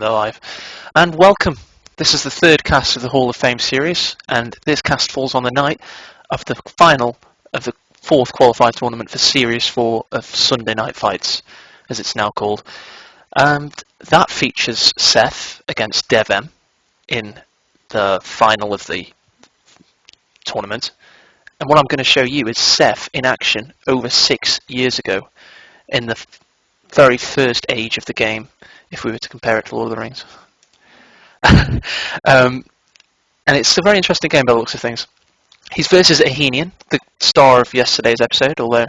they're live. And welcome. This is the third cast of the Hall of Fame series, and this cast falls on the night of the final of the fourth qualified tournament for Series 4 of Sunday Night Fights, as it's now called. And that features Sepha against DevM in the final of the tournament. And what I'm going to show you is Sepha in action over 6 years ago in the very first age of the game, if we were to compare it to Lord of the Rings. And it's a very interesting game by the looks of things. He's versus Ahenian, the star of yesterday's episode, although,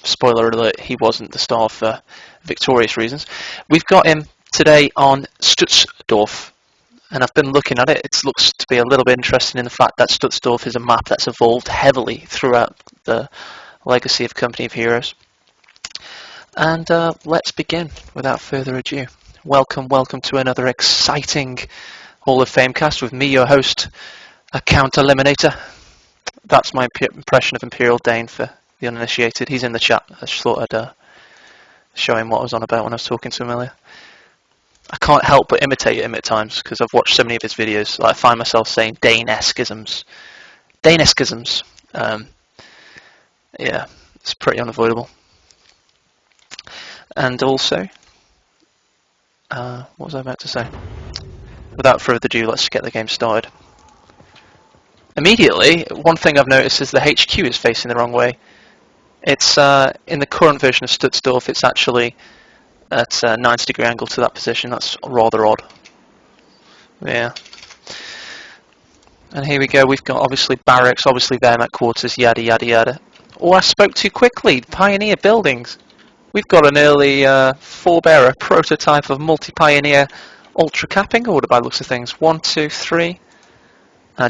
spoiler alert, he wasn't the star for victorious reasons. We've got him today on Stutzdorf, and I've been looking at it. It looks to be a little bit interesting in the fact that Stutzdorf is a map that's evolved heavily throughout the legacy of Company of Heroes. And let's begin without further ado. Welcome to another exciting Hall of Fame cast with me, your host, Account Eliminator. That's my impression of Imperial Dane for the uninitiated. He's in the chat. I just thought I'd show him what I was on about when I was talking to him earlier. I can't help but imitate him at times because I've watched so many of his videos. I find myself saying Dane-esquisms. Dane-esquisms. Yeah, it's pretty unavoidable. And also, what was I about to say? Without further ado, let's get the game started. Immediately, one thing I've noticed is the HQ is facing the wrong way. It's in the current version of Stutzdorf, it's actually at a 90-degree angle to that position. That's rather odd. Yeah. And here we go. We've got obviously barracks, obviously Wehrmacht quarters, yada yada yada. Oh, I spoke too quickly. Pioneer buildings. We've got an early forebearer prototype of multi-pioneer ultra capping order by the looks of things. 1, 2, 3.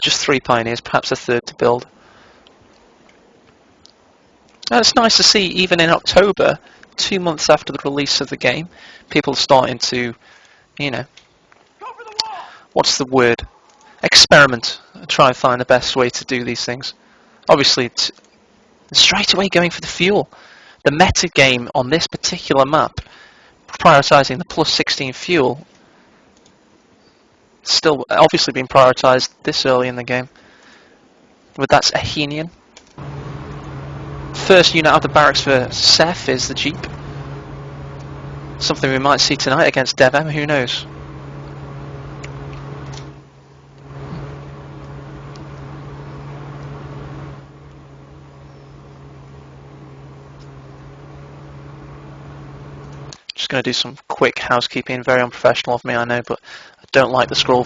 Just 3 pioneers, perhaps a third to build. And it's nice to see, even in October, 2 months after the release of the game, people are starting to, you know, what's the word? Experiment. Try and find the best way to do these things. Obviously, straight away going for the fuel. The meta game on this particular map, prioritising the plus 16 fuel, still obviously being prioritised this early in the game. But that's Ahenian. First unit out of the barracks for Sepha is the Jeep. Something we might see tonight against DevM, who knows? Just going to do some quick housekeeping, very unprofessional of me, I know, but I don't like the scroll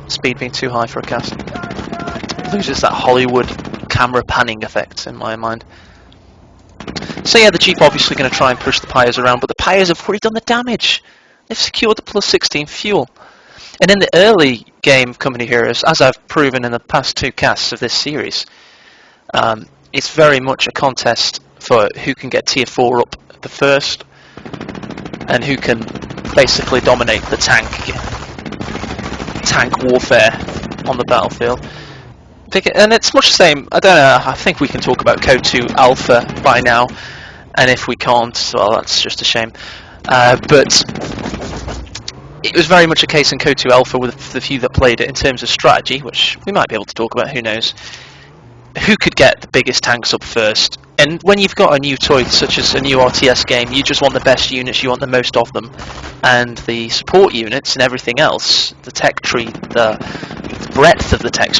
speed being too high for a cast. It loses that Hollywood camera panning effect in my mind. So yeah, the Jeep obviously going to try and push the Pyres around, but the Pyres have already done the damage. They've secured the plus 16 fuel. And in the early game of Company Heroes, as I've proven in the past 2 casts of this series, it's very much a contest for who can get tier 4 up the first, and who can basically dominate the tank warfare on the battlefield. And it's much the same. I don't know, I think we can talk about Code 2 Alpha by now, and if we can't, well, that's just a shame. But it was very much a case in Code 2 Alpha with the few that played it in terms of strategy, which we might be able to talk about, who knows, who could get the biggest tanks up first. And when you've got a new toy such as a new RTS game, you just want the best units, you want the most of them. And the support units and everything else, the tech tree, the breadth of the tech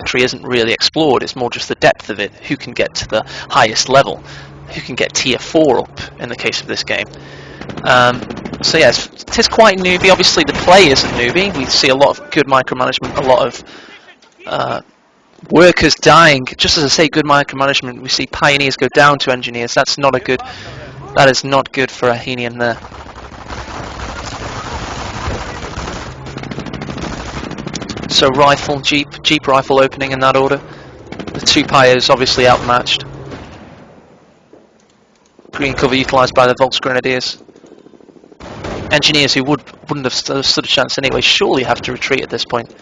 tree isn't really explored, it's more just the depth of it, who can get to the highest level, who can get tier 4 up in the case of this game. So yes, it is quite newbie. Obviously the play isn't newbie, we see a lot of good micromanagement, a lot of workers dying. Just as I say good micromanagement, we see pioneers go down to engineers. That is not good for Ahenian there. So rifle, Jeep rifle opening in that order. The 2 Pyres obviously outmatched. Green cover utilised by the Volks Grenadiers. Engineers who wouldn't have stood a chance anyway surely have to retreat at this point.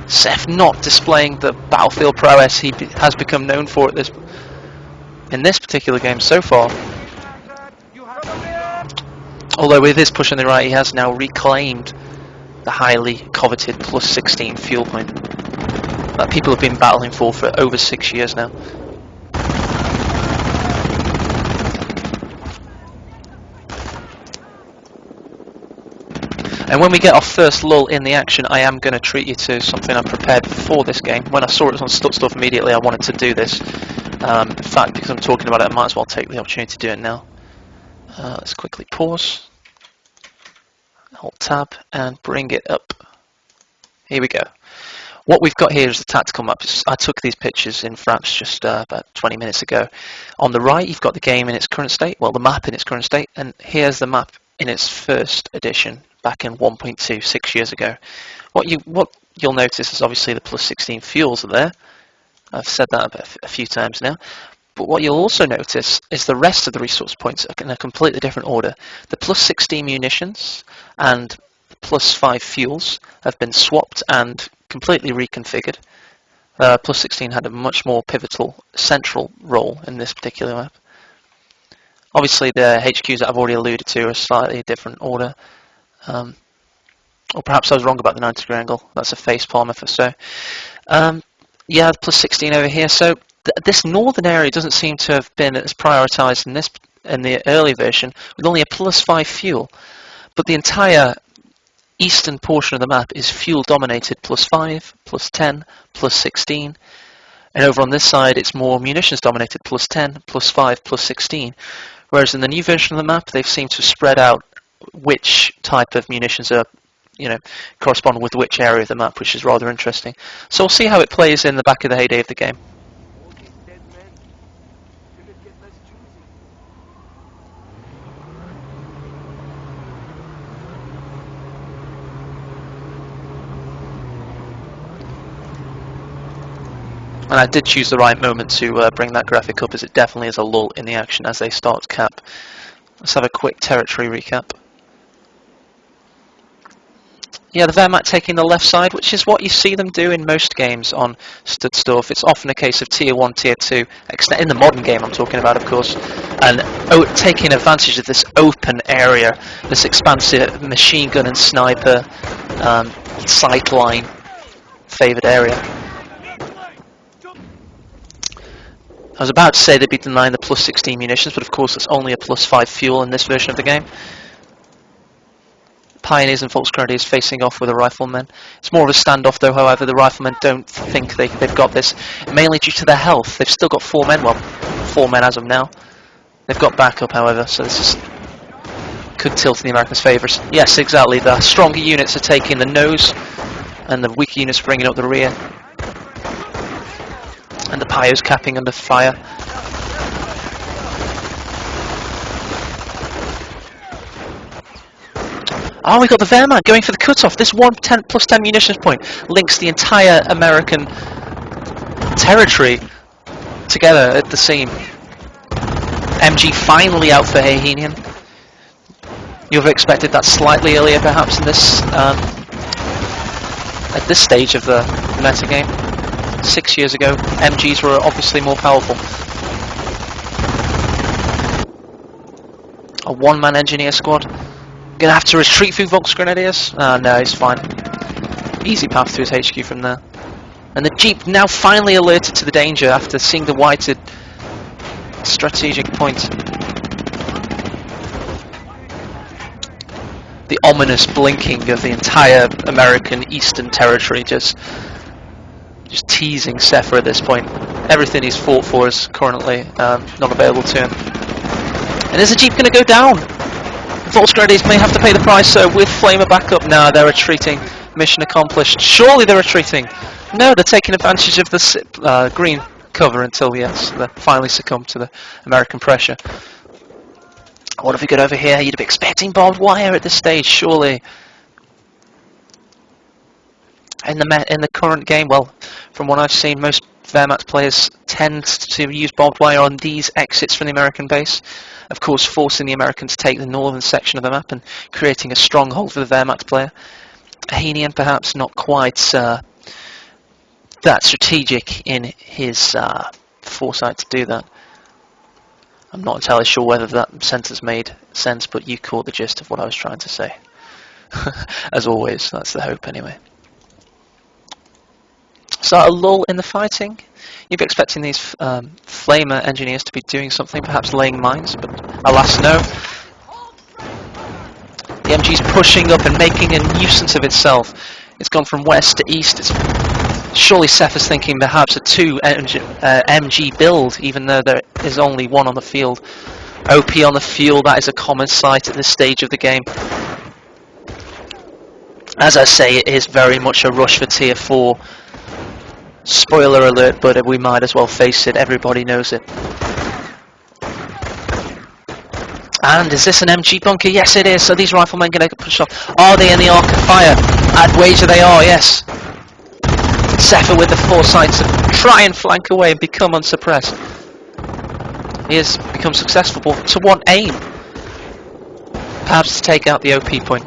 Sepha not displaying the battlefield prowess he has become known for in this particular game so far. Although with his push on the right, he has now reclaimed the highly coveted plus 16 fuel point that people have been battling for over 6 years now. And when we get our first lull in the action, I am going to treat you to something I prepared for this game. When I saw it was on Stuff immediately, I wanted to do this. In fact, because I'm talking about it, I might as well take the opportunity to do it now. Let's quickly pause, Alt Tab, and bring it up. Here we go. What we've got here is the tactical map. I took these pictures in France just about 20 minutes ago. On the right, you've got the game in its current state, well, the map in its current state, and here's the map in its first edition, back in 1.2, 6 years ago. What you'll notice is obviously the plus 16 fuels are there. I've said that a few times now. But what you'll also notice is the rest of the resource points are in a completely different order. The plus 16 munitions and plus 5 fuels have been swapped and completely reconfigured. Plus 16 had a much more pivotal central role in this particular map. Obviously the HQs that I've already alluded to are slightly different order. Or perhaps I was wrong about the 90-degree angle. That's a facepalm if so. Yeah, plus 16 over here. So this northern area doesn't seem to have been as prioritised in the early version, with only a plus 5 fuel. But the entire eastern portion of the map is fuel dominated, plus 5, plus 10, plus 16. And over on this side, it's more munitions dominated, plus 10, plus 5, plus 16. Whereas in the new version of the map, they've seemed to spread out which type of munitions are, correspond with which area of the map, which is rather interesting. So we'll see how it plays in the back of the heyday of the game. And I did choose the right moment to bring that graphic up, as it definitely is a lull in the action as they start to cap. Let's have a quick territory recap. Yeah, the Wehrmacht taking the left side, which is what you see them do in most games on Stuttgart. It's often a case of Tier 1, Tier 2, in the modern game I'm talking about, of course, and taking advantage of this open area, this expansive machine gun and sniper sightline favoured area. I was about to say they'd be denying the plus 16 munitions, but of course it's only a plus 5 fuel in this version of the game. Pioneers and Volksgrenadiers facing off with the riflemen. It's more of a standoff though, however, the riflemen don't think they've got this, mainly due to their health. They've still got 4 men, well, 4 men as of now. They've got backup, however, so this could tilt in the Americans' favour. Yes, exactly, the stronger units are taking the nose, and the weaker units bringing up the rear. And the Pios capping under fire. Oh, we got the Wehrmacht going for the cutoff. This plus 10 munitions point links the entire American territory together at the seam. MG finally out for Ahenian. You'd have expected that slightly earlier, perhaps, in this at this stage of the metagame. 6 years ago, MGs were obviously more powerful. A one-man engineer squad. Gonna have to retreat through Volksgrenadiers? No, he's fine. Easy path to his HQ from there. And the Jeep now finally alerted to the danger after seeing the whited strategic point. The ominous blinking of the entire American Eastern Territory just teasing Sepha at this point. Everything he's fought for is currently not available to him. And is the Jeep going to go down? Volksgrenadiers may have to pay the price with Flamer back up. Now they're retreating. Mission accomplished. Surely they're retreating. No, they're taking advantage of the green cover until, yes, they finally succumb to the American pressure. What have we got over here? You'd be expecting barbed wire at this stage, surely. In the current game, well, from what I've seen, most Wehrmacht players tend to use barbed wire on these exits from the American base. Of course, forcing the Americans to take the northern section of the map and creating a stronghold for the Wehrmacht player. Ahenian perhaps not quite that strategic in his foresight to do that. I'm not entirely sure whether that sentence made sense, but you caught the gist of what I was trying to say. As always, that's the hope anyway. So a lull in the fighting. You'd be expecting these flamer engineers to be doing something, perhaps laying mines, but alas no. The MG's pushing up and making a nuisance of itself. It's gone from west to east. Surely Sepha's thinking perhaps a 2 MG build, even though there is only one on the field. OP on the field, that is a common sight at this stage of the game. As I say, it is very much a rush for tier 4. Spoiler alert, but we might as well face it, everybody knows it. And is this an MG bunker? Yes it is, so these riflemen are going to get pushed off. Are they in the arc of fire? I'd wager they are, yes. Sepha with the foresight to try and flank away and become unsuppressed. He has become successful, but to what aim? Perhaps to take out the OP point.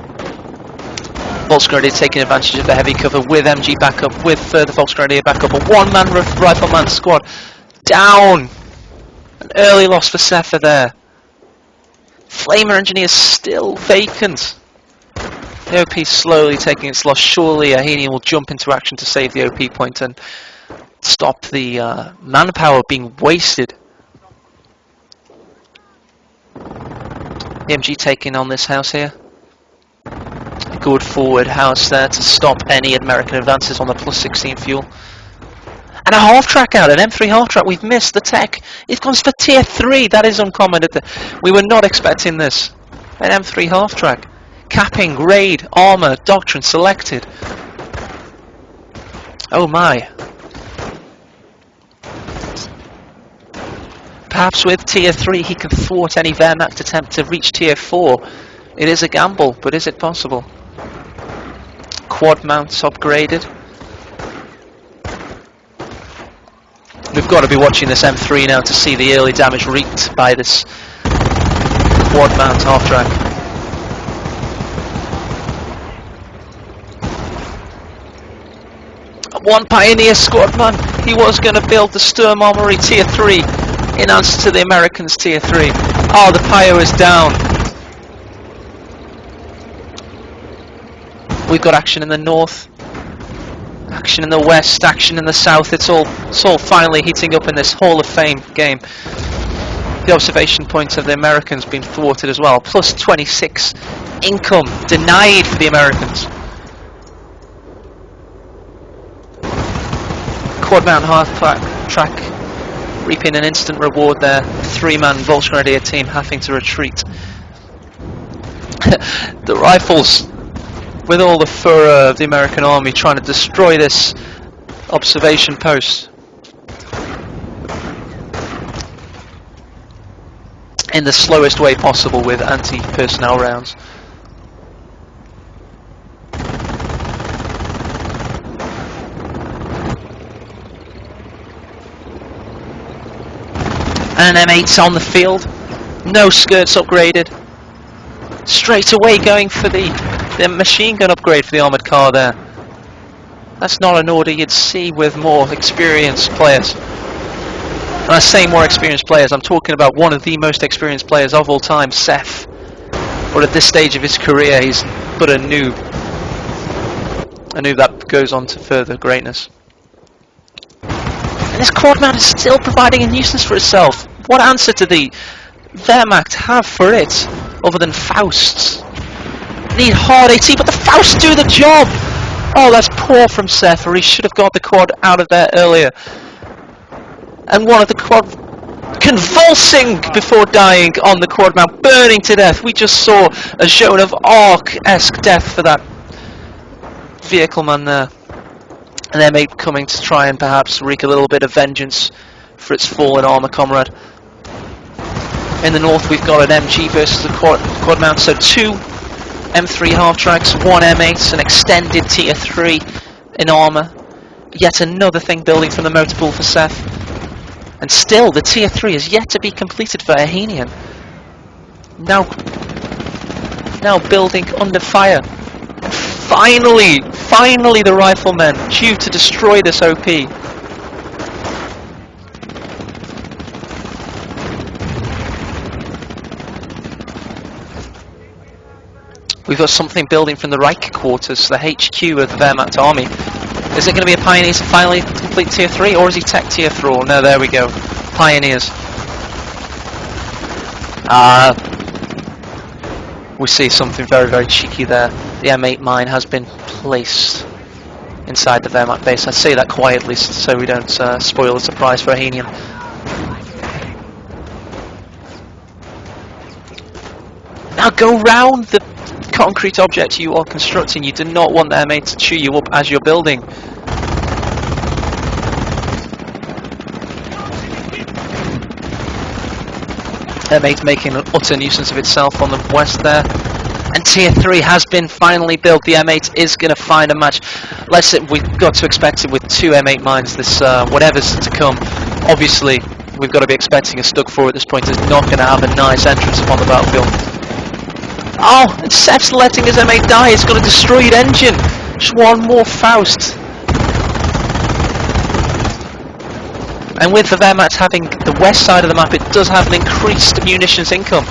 Volksgrenadier taking advantage of the heavy cover with MG backup, with further Volksgrenadier backup. A one-man rifleman squad down. An early loss for Sepha there. Flamer engineer still vacant. The OP slowly taking its loss. Surely Ahenian will jump into action to save the OP point and stop the manpower being wasted. The MG taking on this house here. A good forward house there to stop any American advances on the +16 fuel. And a half track out, an M3 half track. We've missed the tech. It comes for tier 3. That is uncommon. We were not expecting this. An M3 half track. Capping, raid, armor, doctrine selected. Oh my. Perhaps with tier 3 he can thwart any Wehrmacht attempt to reach tier 4. It is a gamble, but is it possible? Quad mounts upgraded. We've got to be watching this M3 now to see the early damage wreaked by this quad mount half track. One Pioneer squadman, he was going to build the Sturm Armory tier 3 in answer to the Americans tier 3. Oh, the Pio is down. We've got action in the north, action in the west, action in the south. It's all finally heating up in this Hall of Fame game. The observation points of the Americans being thwarted as well. Plus 26 income denied for the Americans. Quad mount half track reaping an instant reward there. 3-man Volksgrenadier team having to retreat. The rifles, with all the furor of the American army, trying to destroy this observation post. In the slowest way possible with anti-personnel rounds. And M8's on the field. No skirts upgraded. Straight away going for the machine gun upgrade for the armoured car there. That's not an order you'd see with more experienced players. When I say more experienced players, I'm talking about one of the most experienced players of all time, Sepha. But at this stage of his career, he's but a noob. A noob that goes on to further greatness. And this quad mount is still providing a nuisance for itself. What answer do the Wehrmacht have for it, other than Fausts? Need hard AT, but the Fausts do the job! Oh, that's poor from Sepha. He should have got the quad out of there earlier. And one of the quad convulsing before dying on the quad mount, burning to death. We just saw a Joan of Arc-esque death for that vehicle man there. And their mate coming to try and perhaps wreak a little bit of vengeance for its fallen armour comrade. In the north we've got an MG versus a quad mount, so 2 M3 half tracks, 1 M8, an extended tier 3 in armour. Yet another thing building from the motor pool for Sepha. And still the tier 3 is yet to be completed for Ahenian. Now building under fire. And finally the riflemen due to destroy this OP. We've got something building from the Reich quarters, the HQ of the Wehrmacht army. Is it going to be a Pioneers to finally complete tier 3, or is he tech tier 4? No, there we go. Pioneers. We see something very, very cheeky there. The M8 mine has been placed inside the Wehrmacht base. I say that quietly so we don't spoil the surprise for Ahenian. Now go round the concrete object you are constructing. You do not want the M8 to chew you up as you're building. M8 making an utter nuisance of itself on the west there. And tier 3 has been finally built. The M8 is going to find a match. We've got to expect it with 2 M8 mines, this whatever's to come. Obviously, we've got to be expecting a Stug 4 at this point. It's not going to have a nice entrance upon the battlefield. Oh, and Seph's letting his M8 die. It's got a destroyed engine. Just one more Faust. And with the Wehrmacht having the west side of the map, it does have an increased munitions income.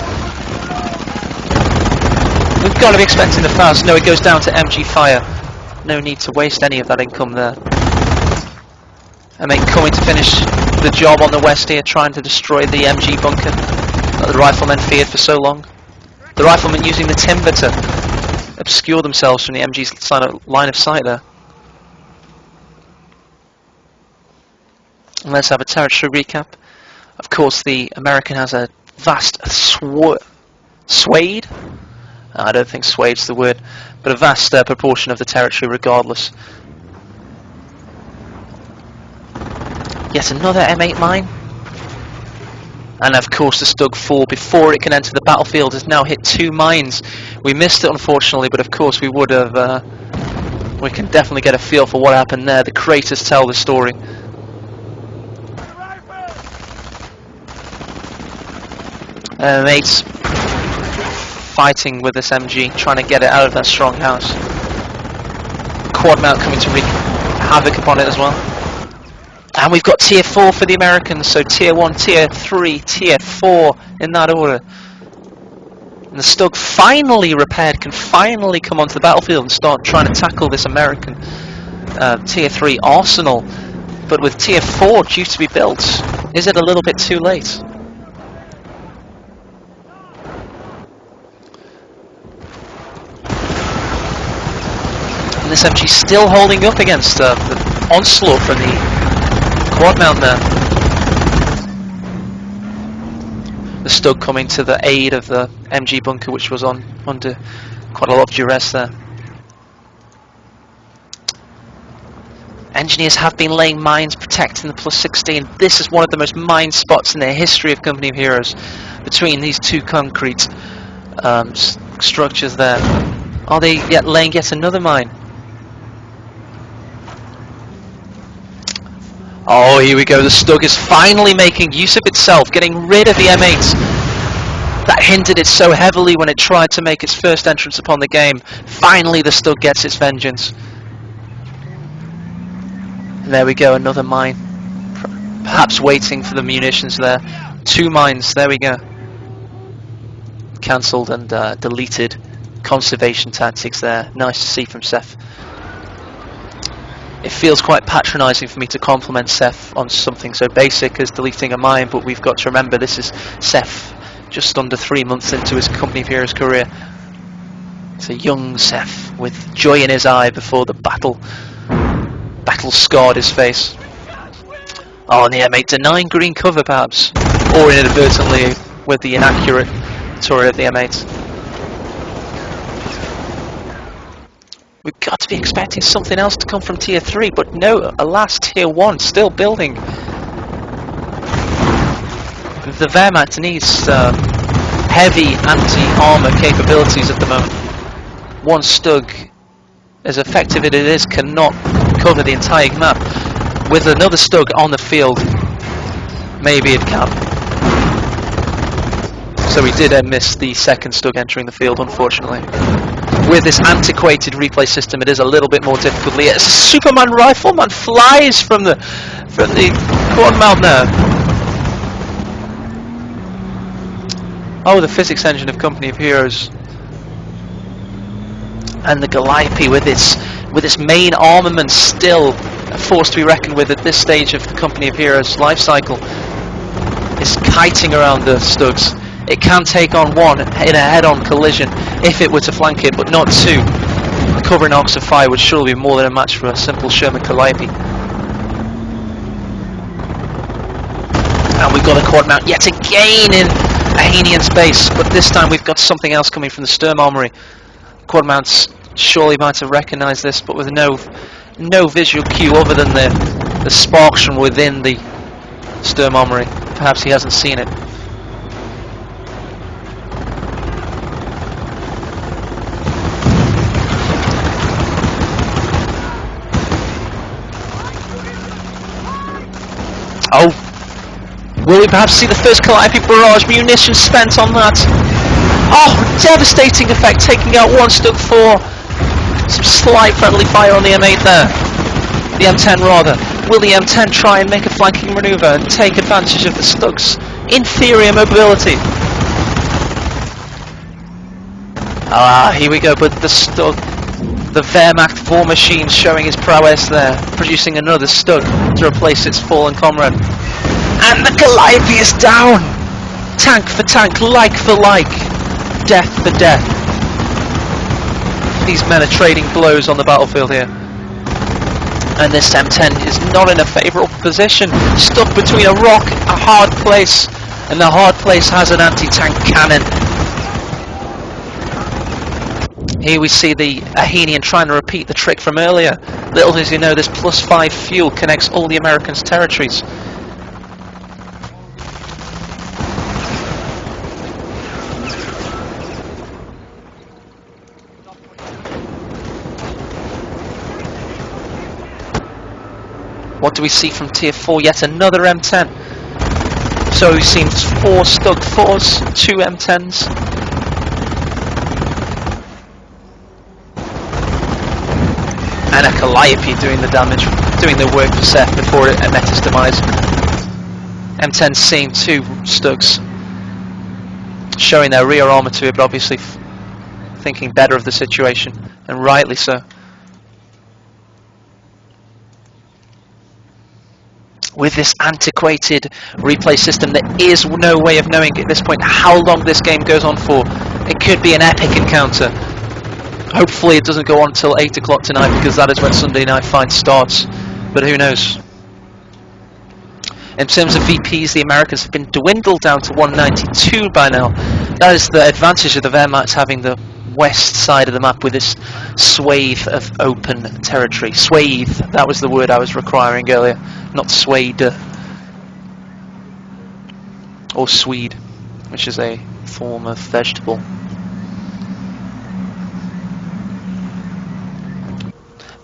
We've got to be expecting the Faust. No, it goes down to MG fire. No need to waste any of that income there. M8 coming to finish the job on the west here, trying to destroy the MG bunker that the riflemen feared for so long. The riflemen using the timber to obscure themselves from the MG's line of sight there. And let's have a territory recap. Of course, the American has a vast swathe. I don't think swade's the word, but a vast proportion of the territory regardless. Yet another M8 mine. And of course the Stug 4, before it can enter the battlefield, has now hit 2 mines. We missed it unfortunately, but of course we would have... we can definitely get a feel for what happened there. The craters tell the story. Mates fighting with this MG, trying to get it out of that strong house. Quad mount coming to wreak havoc upon it as well. And we've got tier 4 for the Americans, so tier 1, tier 3, tier 4 in that order. And the Stug, finally repaired, can finally come onto the battlefield and start trying to tackle this American tier 3 arsenal. But with tier 4 due to be built, is it a little bit too late? And this MG still holding up against the onslaught from the quad mount there. The Stug coming to the aid of the MG bunker, which was under quite a lot of duress there. Engineers have been laying mines protecting the +16. This is one of the most mined spots in the history of Company of Heroes, between these 2 concrete structures there. Are they laying yet another mine? Oh, here we go. The Stug is finally making use of itself, getting rid of the M8 that hindered it so heavily when it tried to make its first entrance upon the game. Finally, the Stug gets its vengeance. And there we go, another mine. Perhaps waiting for the munitions there. 2 mines, there we go. Cancelled and deleted. Conservation tactics there. Nice to see from Sepha. It feels quite patronising for me to compliment Sepha on something so basic as deleting a mine, but we've got to remember this is Sepha just under 3 months into his Company of Heroes career. It's a young Sepha with joy in his eye before the battle scarred his face. Oh, and the M8 denying green cover perhaps, or inadvertently with the inaccurate turret of the M8. We've got to be expecting something else to come from tier 3, but no, alas, tier 1 still building. The Wehrmacht needs heavy anti-armor capabilities at the moment. One Stug, as effective as it is, cannot cover the entire map. With another Stug on the field, maybe it can. So we did miss the second Stug entering the field, unfortunately. With this antiquated replay system, it is a little bit more difficult. A Superman rifleman flies from the quad mount there. Oh, the physics engine of Company of Heroes And the Calliope with its main armament still a force to be reckoned with at this stage of the Company of Heroes life cycle, is kiting around the Stugs. It can take on one in a head-on collision if it were to flank it, but not two. The covering arcs of fire would surely be more than a match for a simple Sherman Calliope. And we've got a quad mount yet again in Ahenian's base, but this time we've got something else coming from the Sturm Armory. Quad mounts surely might have recognised this, but with no visual cue other than the sparks from within the Sturm Armory. Perhaps he hasn't seen it. Oh, will we perhaps see the first Calliope barrage? Munitions spent on that. Oh, devastating effect, taking out one Stug 4. Some slight friendly fire on the M8 there. The M10 rather. Will the M10 try and make a flanking manoeuvre and take advantage of the Stug's inferior mobility? Ah, here we go, but the Stug, the Wehrmacht war machine showing his prowess there, producing another Stug to replace its fallen comrade. And the Calliope is down! Tank for tank, like for like, death for death. These men are trading blows on the battlefield here. And this M10 is not in a favourable position, stuck between a rock, a hard place, and the hard place has an anti-tank cannon. Here we see the Ahenian trying to repeat the trick from earlier. Little does he know, this +5 fuel connects all the Americans' territories. What do we see from Tier 4? Yet another M10. So we've seen 4 Stug 4s, 2 M10s. And a Calliope doing the damage, doing the work for Sepha before it met its demise. M10's seeing 2 Stugs, showing their rear armour to it, but obviously thinking better of the situation, and rightly so. With this antiquated replay system, there is no way of knowing at this point how long this game goes on for. It could be an epic encounter. Hopefully it doesn't go on until 8 o'clock tonight, because that is when Sunday Night Fight starts. But who knows? In terms of VPs, the Americans have been dwindled down to 192 by now. That is the advantage of the Wehrmacht having the west side of the map with this swathe of open territory. Swathe, that was the word I was requiring earlier, not swade. Or swede, which is a form of vegetable.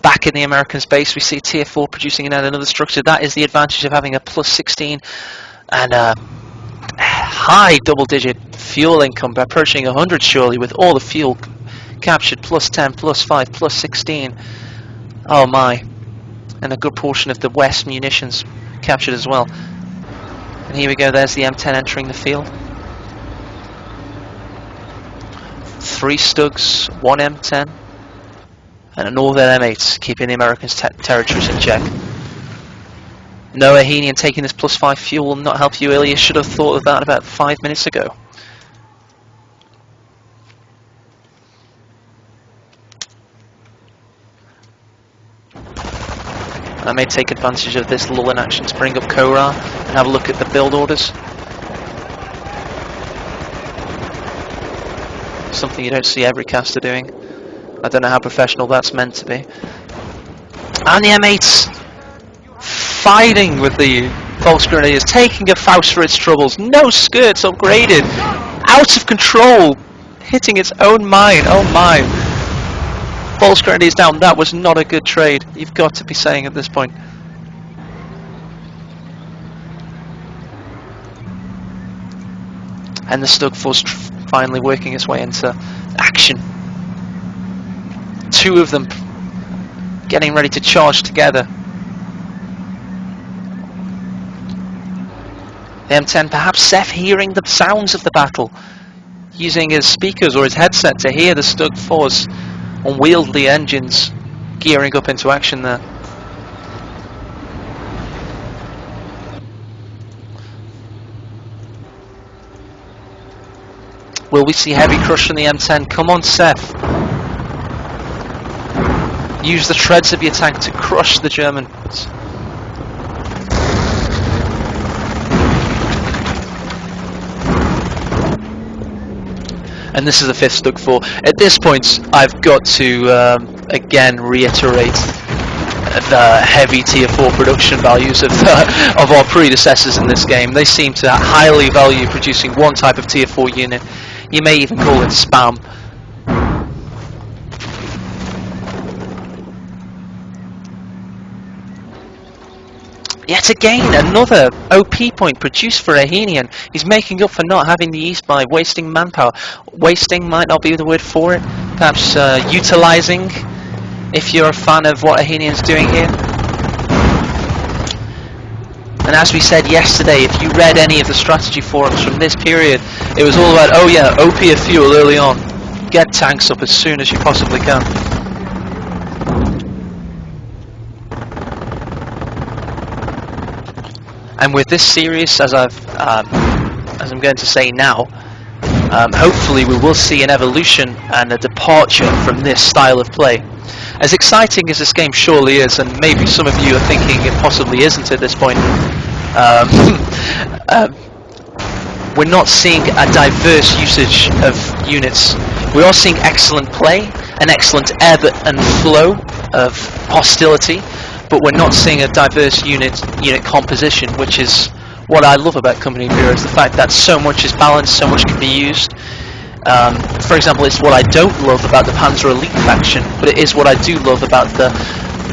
Back in the Americans' base, we see Tier 4 producing another structure. That is the advantage of having a +16 and a high double-digit fuel income, approaching 100 surely, with all the fuel captured, +10, +5, +16. Oh my. And a good portion of the West munitions captured as well. And here we go, there's the M10 entering the field. 3 Stugs, 1 M10. And a Northern M8 keeping the Americans' territories in check. No, Ahenian taking this +5 fuel will not help you earlier. You should have thought of that about 5 minutes ago. I may take advantage of this lull in action to bring up Korra and have a look at the build orders. Something you don't see every caster doing. I don't know how professional that's meant to be. And the M8's fighting with the Volksgrenadiers, taking a Faust for its troubles. No skirts upgraded. Out of control. Hitting its own mine. Oh my. Volksgrenadiers down. That was not a good trade. You've got to be saying at this point. And the Stug Force finally working its way into action. 2 of them getting ready to charge together. The M10, perhaps Sepha hearing the sounds of the battle, using his speakers or his headset to hear the Stug 4s unwieldy engines gearing up into action there. Will we see heavy crush from the M10? Come on, Seph. Use the treads of your tank to crush the Germans. And this is the 5th Stug 4. At this point, I've got to again reiterate the heavy tier 4 production values of our predecessors in this game. They seem to highly value producing one type of tier 4 unit. You may even call it spam. Yet again, another OP point produced for Ahenian. He's making up for not having the East by wasting manpower. Wasting might not be the word for it. Perhaps utilising, if you're a fan of what Ahenian's doing here. And as we said yesterday, if you read any of the strategy forums from this period, it was all about, oh yeah, OP of fuel early on. Get tanks up as soon as you possibly can. And with this series, as I'm going to say now, hopefully we will see an evolution and a departure from this style of play. As exciting as this game surely is, and maybe some of you are thinking it possibly isn't at this point, we're not seeing a diverse usage of units. We are seeing excellent play, an excellent ebb and flow of hostility, but we're not seeing a diverse unit composition, which is what I love about Company of Heroes, the fact that so much is balanced, so much can be used. For example, it's what I don't love about the Panzer Elite faction, but it is what I do love about the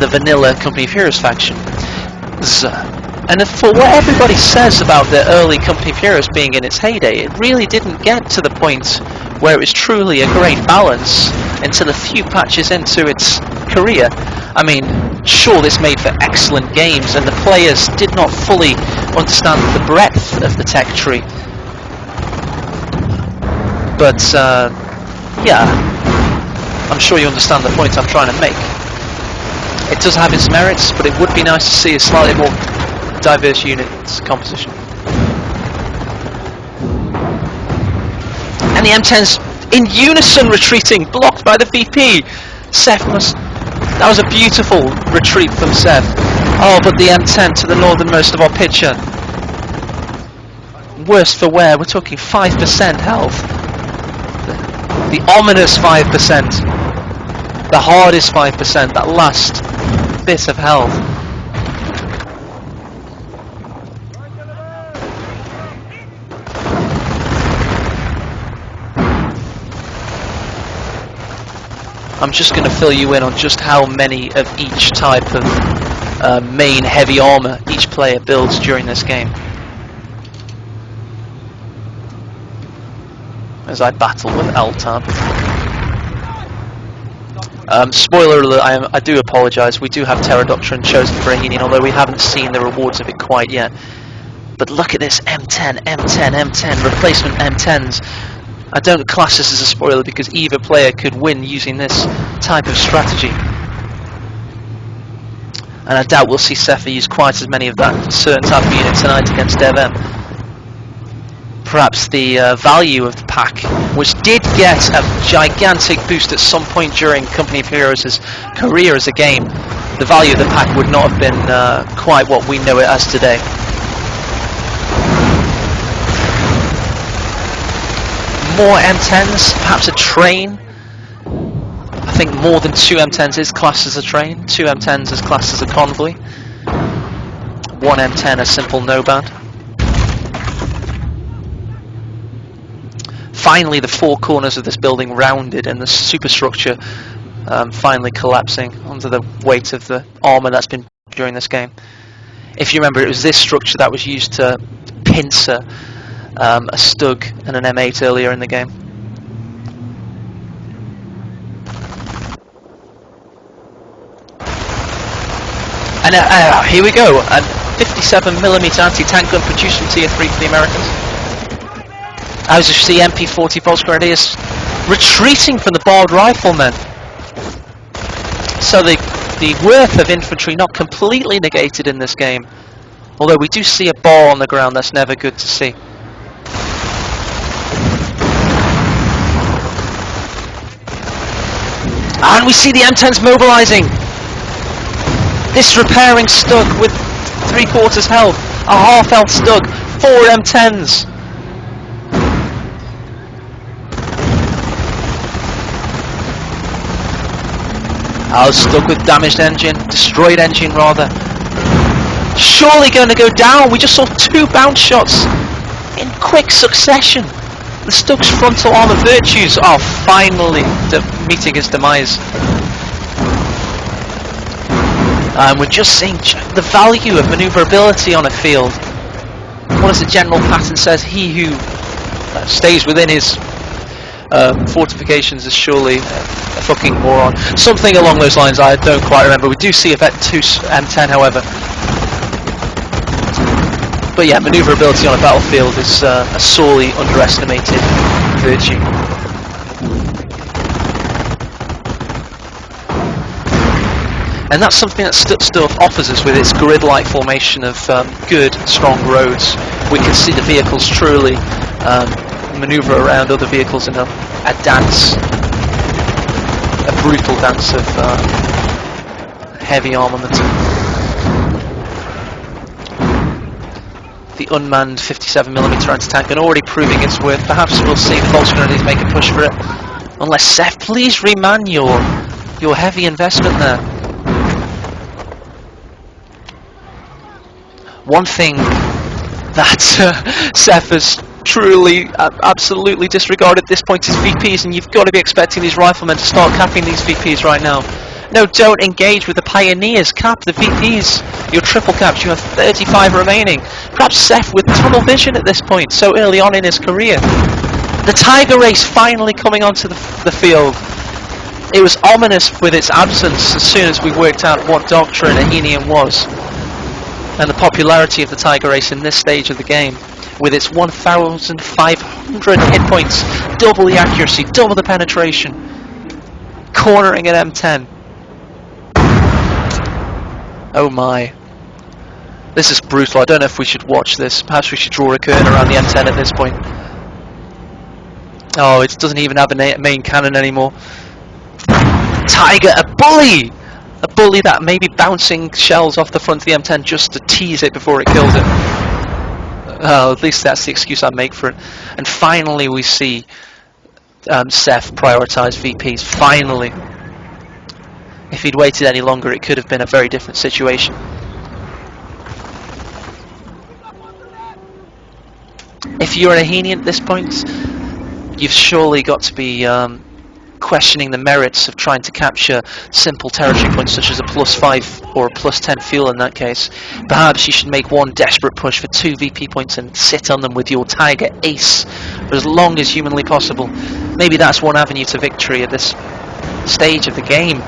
vanilla Company of Heroes faction. And for what everybody says about the early Company of Heroes being in its heyday, it really didn't get to the point where it was truly a great balance until a few patches into its career. I mean, sure, this made for excellent games, and the players did not fully understand the breadth of the tech tree. But, yeah, I'm sure you understand the point I'm trying to make. It does have its merits, but it would be nice to see a slightly more diverse unit composition. And the M10's in unison retreating, blocked by the VP. Seph must... That was a beautiful retreat from Seph. Oh, but the M10 to the northernmost of our picture. Worse for wear, we're talking 5% health. The ominous 5%. The hardest 5%, that last bit of health. I'm just going to fill you in on just how many of each type of main heavy armour each player builds during this game. As I battle with L-Tab. Spoiler alert, I do apologise, we do have Terror Doctrine chosen for Ahenian, although we haven't seen the rewards of it quite yet. But look at this, M10, M10, M10, replacement M10s. I don't class this as a spoiler because either player could win using this type of strategy. And I doubt we'll see Sepha use quite as many of that certain type of unit tonight against DevM. Perhaps the value of the pack, which did get a gigantic boost at some point during Company of Heroes' career as a game, the value of the pack would not have been quite what we know it as today. More M10s, perhaps a train. I think more than 2 M10s is classed as a train, 2 M10s is classed as a convoy, 1 M10 a simple no-band. Finally the 4 corners of this building rounded and the superstructure finally collapsing under the weight of the armour that's been during this game. If you remember, it was this structure that was used to pincer a Stug and an M8 earlier in the game. And here we go, a 57mm anti-tank gun produced from Tier 3 for the Americans. As you see, MP40 Pulse Grenadiers retreating from the barbed riflemen. So the worth of infantry not completely negated in this game. Although we do see a ball on the ground, that's never good to see. And we see the M10s mobilising. This repairing Stug with 3/4 health, a half health Stug, 4 M10s. I was stuck with damaged engine, destroyed engine rather. Surely going to go down. We just saw 2 bounce shots in quick succession. The Stug's frontal armour virtues are finally meeting his demise. And we're just seeing the value of manoeuvrability on a field. What as the general pattern says, he who stays within his fortifications is surely a fucking moron. Something along those lines, I don't quite remember. We do see a Vet 2 M10 however. But yeah, manoeuvrability on a battlefield is a sorely underestimated virtue. And that's something that Stuff offers us with its grid-like formation of good, strong roads. We can see the vehicles truly manoeuvre around other vehicles in a dance, a brutal dance of heavy armament. The unmanned 57mm anti-tank gun already proving its worth. Perhaps we'll see the Bolts Grenadiers make a push for it. Unless Seph, please reman your heavy investment there. One thing that Seph has truly, absolutely disregarded at this point is VPs, and you've got to be expecting these riflemen to start capping these VPs right now. No, don't engage with the Pioneers. Cap the VPs. Your triple caps. You have 35 remaining. Perhaps Seph with tunnel vision at this point, so early on in his career. The Tiger Race finally coming onto the field. It was ominous with its absence as soon as we worked out what doctrine Ahenian was. And the popularity of the Tiger Race in this stage of the game, with its 1,500 hit points, double the accuracy, double the penetration, cornering an M10. Oh my. This is brutal. I don't know if we should watch this. Perhaps we should draw a curtain around the M10 at this point. Oh, it doesn't even have a main cannon anymore. Tiger, a bully! A bully that may be bouncing shells off the front of the M10 just to tease it before it kills it. At least that's the excuse I make for it. And finally we see Seph prioritise VPs. Finally. If he'd waited any longer, it could have been a very different situation. If you're an Ahenian at this point, you've surely got to be questioning the merits of trying to capture simple territory points such as a +5 or a +10 fuel in that case. Perhaps you should make one desperate push for 2 VP points and sit on them with your Tiger Ace for as long as humanly possible. Maybe that's one avenue to victory at this stage of the game.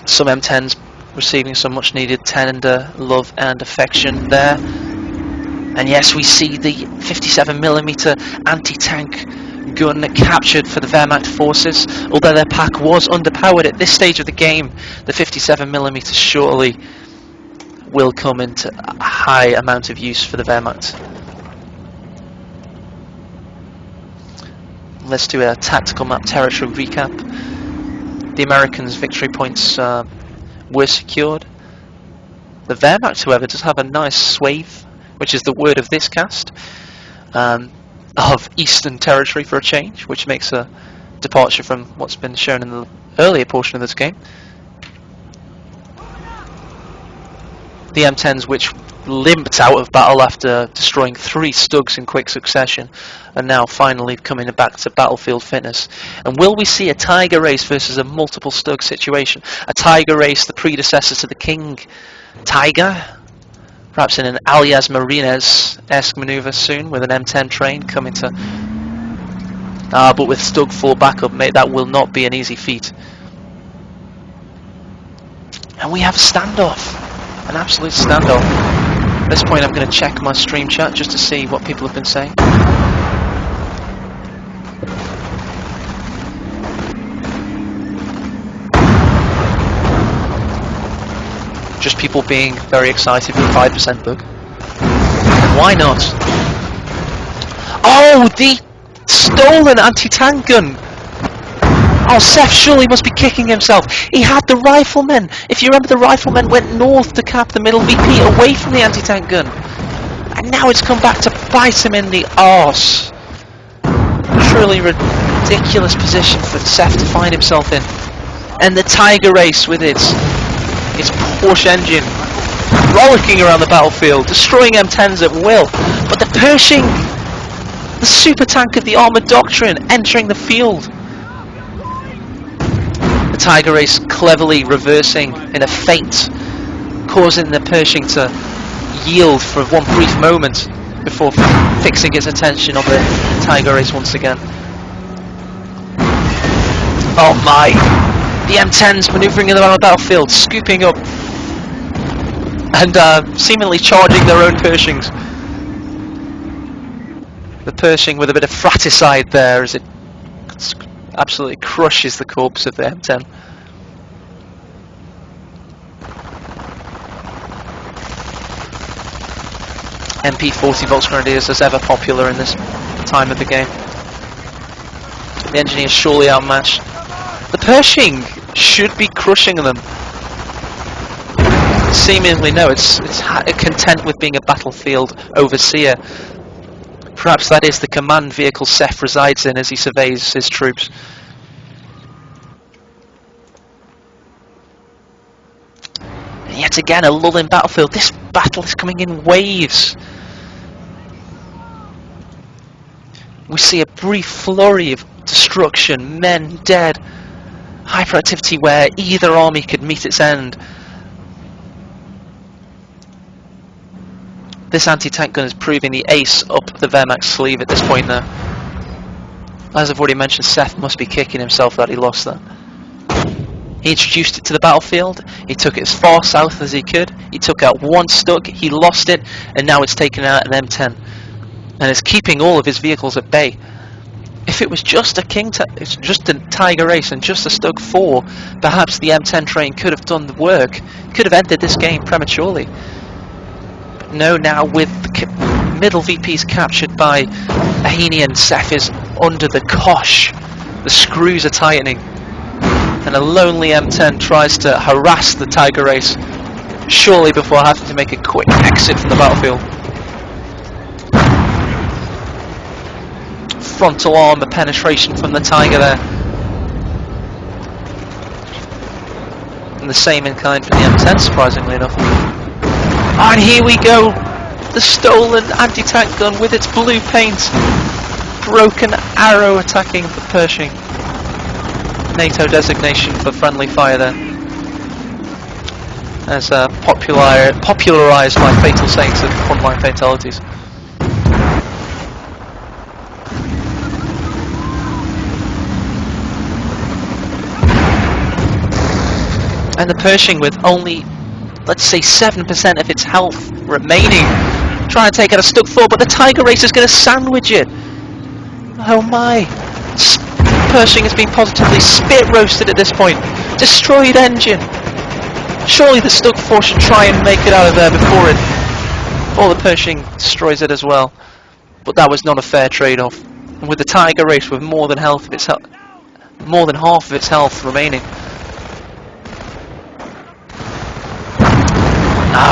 Some M10s receiving some much needed tender love and affection there. And yes, we see the 57mm anti-tank gun captured for the Wehrmacht forces. Although their pack was underpowered at this stage of the game, the 57mm surely will come into a high amount of use for the Wehrmacht. Let's do a tactical map territory recap. The Americans' victory points were secured. The Wehrmacht, however, does have a nice swathe, which is the word of this cast, of Eastern territory for a change, which makes a departure from what's been shown in the earlier portion of this game. The M10s, which limped out of battle after destroying 3 Stugs in quick succession, are now finally coming back to battlefield fitness. And will we see a Tiger Race versus a multiple Stug situation? A Tiger Race, the predecessor to the King Tiger? Perhaps in an Alias Marines-esque manoeuvre soon, with an M10 train coming to... but with Stug full backup, mate, that will not be an easy feat. And we have a standoff. An absolute standoff. At this point I'm going to check my stream chat just to see what people have been saying. just people being very excited with 5% bug. Why not? Oh, the stolen anti-tank gun! Oh, Sepha surely must be kicking himself. He had the riflemen. If you remember, the riflemen went north to cap the middle VP away from the anti-tank gun. And now it's come back to bite him in the arse. Truly ridiculous position for Sepha to find himself in. And the Tiger Race with its Porsche engine rollicking around the battlefield, destroying M10s at will. But the Pershing, the super tank of the Armoured Doctrine, entering the field. The Tiger Race cleverly reversing in a feint, causing the Pershing to yield for one brief moment before fixing its attention on the Tiger Race once again. Oh my! The M10s manoeuvring around the battlefield, scooping up and seemingly charging their own Pershings. The Pershing with a bit of fratricide there as it absolutely crushes the corpse of the M10. MP40 Volksgrenadiers as ever popular in this time of the game. The Engineers surely outmatched. The Pershing should be crushing them. Seemingly no, it's content with being a battlefield overseer. Perhaps that is the command vehicle Sepha resides in as he surveys his troops. And yet again, a lull in battlefield. This battle is coming in waves. We see a brief flurry of destruction, men dead, hyperactivity where either army could meet its end. This anti-tank gun is proving the ace up the Wehrmacht's sleeve at this point now. As I've already mentioned, Sepha must be kicking himself that he lost that. He introduced it to the battlefield, he took it as far south as he could, he took out one Stug, he lost it, and now it's taken out an M10. And it's keeping all of his vehicles at bay. If it was just a just a Tiger Race and just a Stug 4, perhaps the M10 train could have done the work, could have ended this game prematurely. But no, now with the middle VPs captured by Ahenian, Sepha is under the cosh. The screws are tightening. And a lonely M10 tries to harass the Tiger Race, surely before having to make a quick exit from the battlefield. Frontal armour penetration from the Tiger there. And the same in kind from the M10, surprisingly enough. And here we go! The stolen anti-tank gun with its blue paint. Broken arrow attacking the Pershing. NATO designation for friendly fire there. As popularised by fatal saints of frontline fatalities. And the Pershing with only, let's say, 7% of its health remaining, trying to take out a Stug 4, but the Tiger Race is going to sandwich it. Oh my! Pershing has been positively spit roasted at this point. Destroyed engine. Surely the Stug 4 should try and make it out of there before the Pershing destroys it as well. But that was not a fair trade-off. And with the Tiger Race with more than half of its health remaining.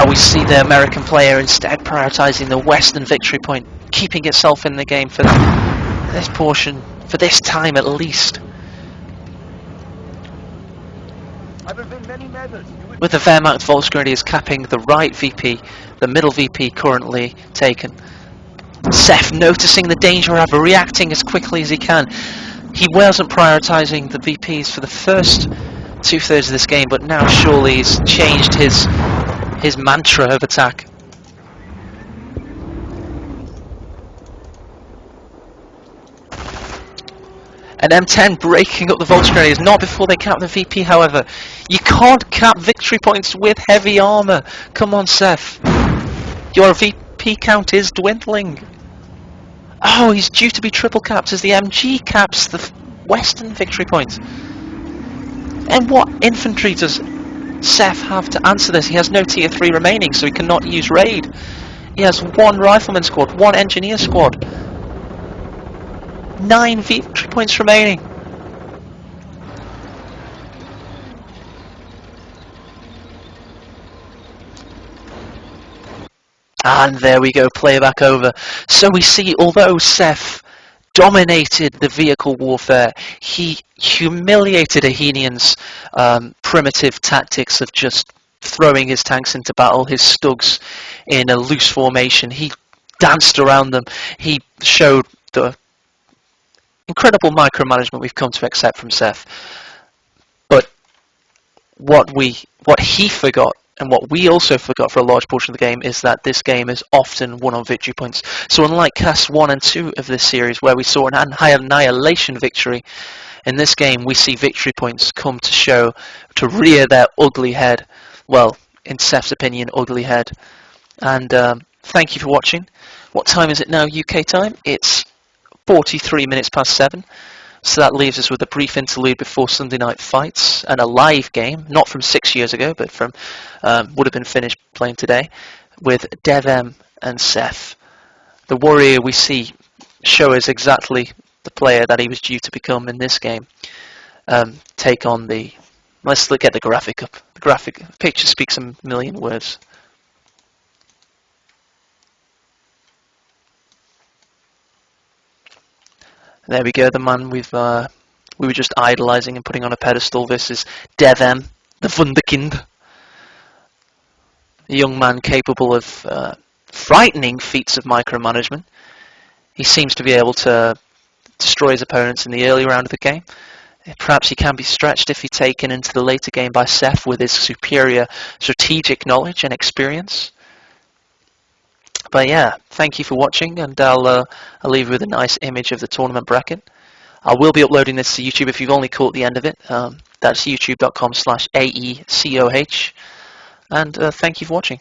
We see the American player instead prioritising the Western victory point, keeping itself in the game for this portion, for this time at least. With the Wehrmacht Volksgrenadiers capping the right VP, the middle VP currently taken. Sepha noticing the danger of reacting as quickly as he can. He wasn't prioritising the VPs for the first 2/3 of this game, but now surely he's changed his mantra of attack. And M10 breaking up the Volksgrenadiers, not before they cap the VP however. You can't cap victory points with heavy armour. Come on, Sepha. Your VP count is dwindling. Oh, he's due to be triple capped as the MG caps the Western victory points. And what infantry does Seph have to answer this? He has no tier 3 remaining, so he cannot use raid. He has 1 rifleman squad, 1 engineer squad, 9 victory points remaining. And there we go, playback over. So we see, although Seph dominated the vehicle warfare, he humiliated Ahenian's primitive tactics of just throwing his tanks into battle, his stugs in a loose formation. He danced around them. He showed the incredible micromanagement we've come to accept from Seph. But what he forgot, and what we also forgot for a large portion of the game, is that this game is often won on victory points. So unlike Cast 1 and 2 of this series, where we saw an annihilation victory, in this game we see victory points come to show, to rear their ugly head. Well, in Seph's opinion, ugly head. And thank you for watching. What time is it now, UK time? It's 43 minutes past 7. So that leaves us with a brief interlude before Sunday night fights and a live game, not from 6 years ago, but from would have been finished playing today, with DevM and Seph. The warrior we see show us exactly the player that he was due to become in this game. Take on the... Let's get the graphic up. The picture speaks a million words. There we go, the man we were just idolising and putting on a pedestal. This is DevM, the Wunderkind. A young man capable of frightening feats of micromanagement. He seems to be able to destroy his opponents in the early round of the game. Perhaps he can be stretched if he's taken into the later game by Seph with his superior strategic knowledge and experience. But yeah, thank you for watching, and I'll leave you with a nice image of the tournament bracket. I will be uploading this to YouTube if you've only caught the end of it. That's youtube.com/AECOH. And thank you for watching.